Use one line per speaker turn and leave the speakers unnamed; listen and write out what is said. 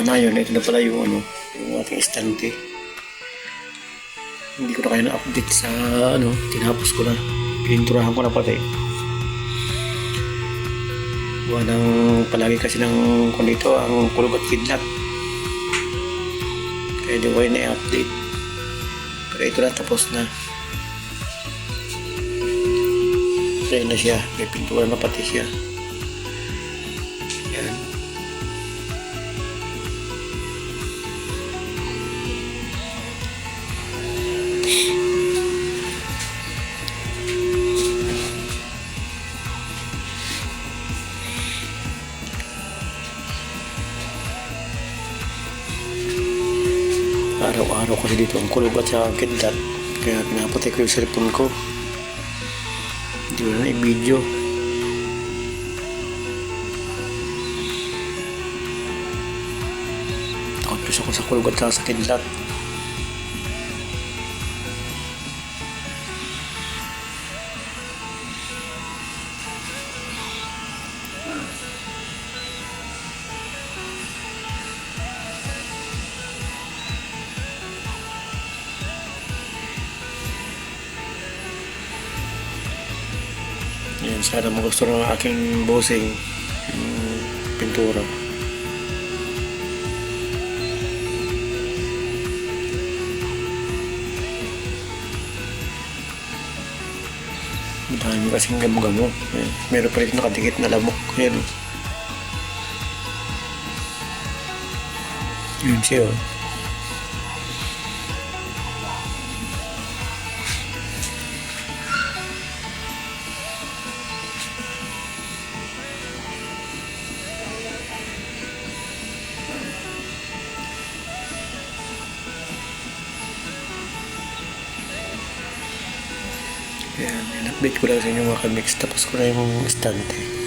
na yun, ito na pala yung ano, yung ating estante. Hindi ko na kaya na-update sa ano, tinapos ko na. Pininturahan ko na pati. Gawa ng palagi kasi ng kung dito ang kulog at kidlat. Kaya di ko kaya na-update. Pero ito na, tapos na. Kaya na siya, may pintura na pati siya. Yan. Araw-araw kasi dito ang kulog at sa kidlat. Kaya pinapatay ko yung cellphone ko. Hindi ko na i-video. Takot kasi ako sa kulog at sa kidlat. Yan, sana magusto ng aking bossing yung pintura. Madami kasing gamo-gamo. Meron pa rin nakadikit na lamok. Yan. Yun siya. Ayan, in-update ko lang sa inyo mga kamix. Tapos ko na yung estante.